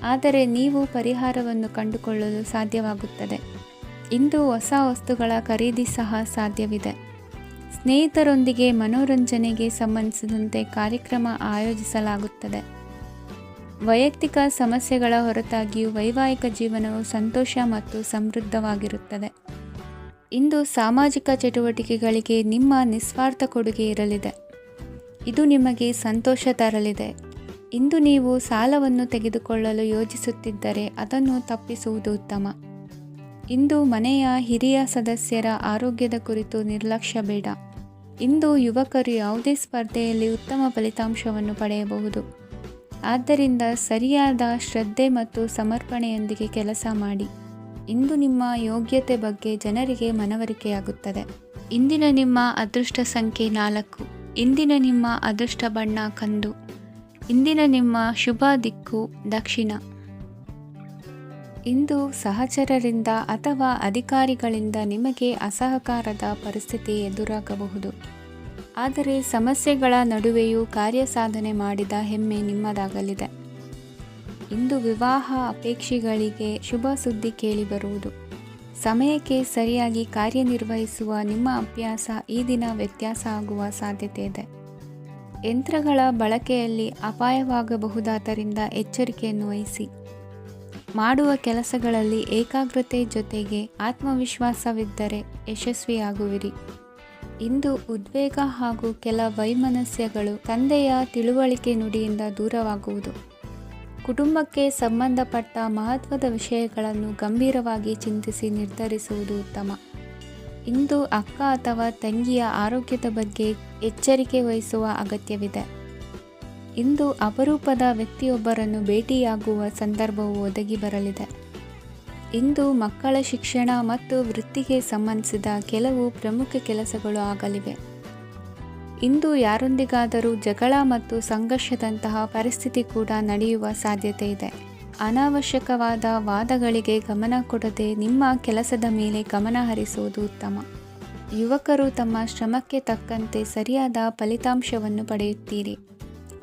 ಆದರೆ ನೀವು ಪರಿಹಾರವನ್ನು ಕಂಡುಕೊಳ್ಳಲು ಸಾಧ್ಯವಾಗುತ್ತದೆ. ಇಂದು ಹೊಸ ವಸ್ತುಗಳ ಖರೀದಿ ಸಹ ಸಾಧ್ಯವಿದೆ. ಸ್ನೇಹಿತರೊಂದಿಗೆ ಮನೋರಂಜನೆಗೆ ಸಂಬಂಧಿಸಿದಂತೆ ಕಾರ್ಯಕ್ರಮ ಆಯೋಜಿಸಲಾಗುತ್ತದೆ. ವೈಯಕ್ತಿಕ ಸಮಸ್ಯೆಗಳ ಹೊರತಾಗಿಯೂ ವೈವಾಹಿಕ ಜೀವನವು ಸಂತೋಷ ಮತ್ತು ಸಮೃದ್ಧವಾಗಿರುತ್ತದೆ. ಇಂದು ಸಾಮಾಜಿಕ ಚಟುವಟಿಕೆಗಳಿಗೆ ನಿಮ್ಮ ನಿಸ್ವಾರ್ಥ ಕೊಡುಗೆ ಇರಲಿದೆ. ಇದು ನಿಮಗೆ ಸಂತೋಷ ತರಲಿದೆ. ಇಂದು ನೀವು ಸಾಲವನ್ನು ತೆಗೆದುಕೊಳ್ಳಲು ಯೋಜಿಸುತ್ತಿದ್ದರೆ ಅದನ್ನು ತಪ್ಪಿಸುವುದು ಉತ್ತಮ. ಇಂದು ಮನೆಯ ಹಿರಿಯ ಸದಸ್ಯರ ಆರೋಗ್ಯದ ಕುರಿತು ನಿರ್ಲಕ್ಷ್ಯ ಬೇಡ. ಇಂದು ಯುವಕರು ಯಾವುದೇ ಸ್ಪರ್ಧೆಯಲ್ಲಿ ಉತ್ತಮ ಫಲಿತಾಂಶವನ್ನು ಪಡೆಯಬಹುದು. ಆದ್ದರಿಂದ ಸರಿಯಾದ ಶ್ರದ್ಧೆ ಮತ್ತು ಸಮರ್ಪಣೆಯೊಂದಿಗೆ ಕೆಲಸ ಮಾಡಿ. ಇಂದು ನಿಮ್ಮ ಯೋಗ್ಯತೆ ಬಗ್ಗೆ ಜನರಿಗೆ ಮನವರಿಕೆಯಾಗುತ್ತದೆ. ಇಂದಿನ ನಿಮ್ಮ ಅದೃಷ್ಟ ಸಂಖ್ಯೆ 4. ಇಂದಿನ ನಿಮ್ಮ ಅದೃಷ್ಟ ಬಣ್ಣ ಕಂದು. ಇಂದಿನ ನಿಮ್ಮ ಶುಭ ದಿಕ್ಕು ದಕ್ಷಿಣ. ಇಂದು ಸಹಚರರಿಂದ ಅಥವಾ ಅಧಿಕಾರಿಗಳಿಂದ ನಿಮಗೆ ಅಸಹಕಾರದ ಪರಿಸ್ಥಿತಿ ಎದುರಾಗಬಹುದು. ಆದರೆ ಸಮಸ್ಯೆಗಳ ನಡುವೆಯೂ ಕಾರ್ಯಸಾಧನೆ ಮಾಡಿದ ಹೆಮ್ಮೆ ನಿಮ್ಮದಾಗಲಿದೆ. ಇಂದು ವಿವಾಹ ಅಪೇಕ್ಷಿಗಳಿಗೆ ಶುಭ ಸುದ್ದಿ ಕೇಳಿಬರುವುದು. ಸಮಯಕ್ಕೆ ಸರಿಯಾಗಿ ಕಾರ್ಯನಿರ್ವಹಿಸುವ ನಿಮ್ಮ ಅಭ್ಯಾಸ ಈ ದಿನ ವ್ಯತ್ಯಾಸ ಆಗುವ ಸಾಧ್ಯತೆ ಇದೆ. ಯಂತ್ರಗಳ ಬಳಕೆಯಲ್ಲಿ ಅಪಾಯವಾಗಬಹುದಾದ್ದರಿಂದ ಎಚ್ಚರಿಕೆಯನ್ನು ವಹಿಸಿ. ಮಾಡುವ ಕೆಲಸಗಳಲ್ಲಿ ಏಕಾಗ್ರತೆ ಜೊತೆಗೆ ಆತ್ಮವಿಶ್ವಾಸವಿದ್ದರೆ ಯಶಸ್ವಿಯಾಗುವಿರಿ. ಇಂದು ಉದ್ವೇಗ ಹಾಗೂ ಕೆಲ ವೈಮನಸ್ಯಗಳು ತಂದೆಯ ತಿಳುವಳಿಕೆ ನುಡಿಯಿಂದ ದೂರವಾಗುವುದು. ಕುಟುಂಬಕ್ಕೆ ಸಂಬಂಧಪಟ್ಟ ಮಹತ್ವದ ವಿಷಯಗಳನ್ನು ಗಂಭೀರವಾಗಿ ಚಿಂತಿಸಿ ನಿರ್ಧರಿಸುವುದು ಉತ್ತಮ. ಇಂದು ಅಕ್ಕ ಅಥವಾ ತಂಗಿಯ ಆರೋಗ್ಯದ ಬಗ್ಗೆ ಎಚ್ಚರಿಕೆ ವಹಿಸುವ ಅಗತ್ಯವಿದೆ. ಇಂದು ಅಪರೂಪದ ವ್ಯಕ್ತಿಯೊಬ್ಬರನ್ನು ಭೇಟಿಯಾಗುವ ಸಂದರ್ಭವು ಒದಗಿ ಬರಲಿದೆ. ಇಂದು ಮಕ್ಕಳ ಶಿಕ್ಷಣ ಮತ್ತು ವೃತ್ತಿಗೆ ಸಂಬಂಧಿಸಿದ ಕೆಲವು ಪ್ರಮುಖ ಕೆಲಸಗಳು ಆಗಲಿವೆ. ಇಂದು ಯಾರೊಂದಿಗಾದರೂ ಜಗಳ ಮತ್ತು ಸಂಘರ್ಷದಂತಹ ಪರಿಸ್ಥಿತಿ ಕೂಡ ನಡೆಯುವ ಸಾಧ್ಯತೆ ಇದೆ. ಅನಾವಶ್ಯಕವಾದ ವಾದಗಳಿಗೆ ಗಮನ ಕೊಡದೆ ನಿಮ್ಮ ಕೆಲಸದ ಮೇಲೆ ಗಮನ ಹರಿಸುವುದು ಉತ್ತಮ. ಯುವಕರು ತಮ್ಮ ಶ್ರಮಕ್ಕೆ ತಕ್ಕಂತೆ ಸರಿಯಾದ ಫಲಿತಾಂಶವನ್ನು ಪಡೆಯುತ್ತೀರಿ.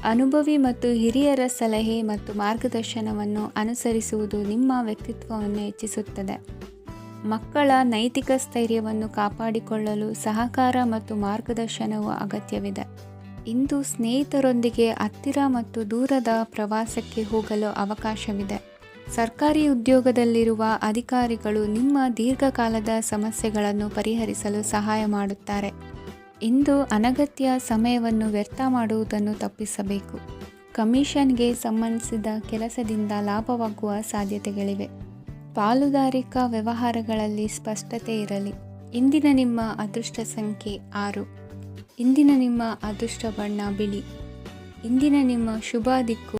ಅನುಭವಿ ಮತ್ತು ಹಿರಿಯರ ಸಲಹೆ ಮತ್ತು ಮಾರ್ಗದರ್ಶನವನ್ನು ಅನುಸರಿಸುವುದು ನಿಮ್ಮ ವ್ಯಕ್ತಿತ್ವವನ್ನು ಹೆಚ್ಚಿಸುತ್ತದೆ. ಮಕ್ಕಳ ನೈತಿಕ ಸ್ಥೈರ್ಯವನ್ನು ಕಾಪಾಡಿಕೊಳ್ಳಲು ಸಹಕಾರ ಮತ್ತು ಮಾರ್ಗದರ್ಶನವು ಅಗತ್ಯವಿದೆ. ಇಂದು ಸ್ನೇಹಿತರೊಂದಿಗೆ ಹತ್ತಿರ ಮತ್ತು ದೂರದ ಪ್ರವಾಸಕ್ಕೆ ಹೋಗಲು ಅವಕಾಶವಿದೆ. ಸರ್ಕಾರಿ ಉದ್ಯೋಗದಲ್ಲಿರುವ ಅಧಿಕಾರಿಗಳು ನಿಮ್ಮ ದೀರ್ಘಕಾಲದ ಸಮಸ್ಯೆಗಳನ್ನು ಪರಿಹರಿಸಲು ಸಹಾಯ ಮಾಡುತ್ತಾರೆ. ಇಂದು ಅನಗತ್ಯ ಸಮಯವನ್ನು ವ್ಯರ್ಥ ಮಾಡುವುದನ್ನು ತಪ್ಪಿಸಬೇಕು. ಕಮಿಷನ್ಗೆ ಸಂಬಂಧಿಸಿದ ಕೆಲಸದಿಂದ ಲಾಭವಾಗುವ ಸಾಧ್ಯತೆಗಳಿವೆ. ಪಾಲುದಾರಿಕಾ ವ್ಯವಹಾರಗಳಲ್ಲಿ ಸ್ಪಷ್ಟತೆ ಇರಲಿ. ಇಂದಿನ ನಿಮ್ಮ ಅದೃಷ್ಟ ಸಂಖ್ಯೆ 6. ಇಂದಿನ ನಿಮ್ಮ ಅದೃಷ್ಟ ಬಣ್ಣ ಬಿಳಿ. ಇಂದಿನ ನಿಮ್ಮ ಶುಭ ದಿಕ್ಕು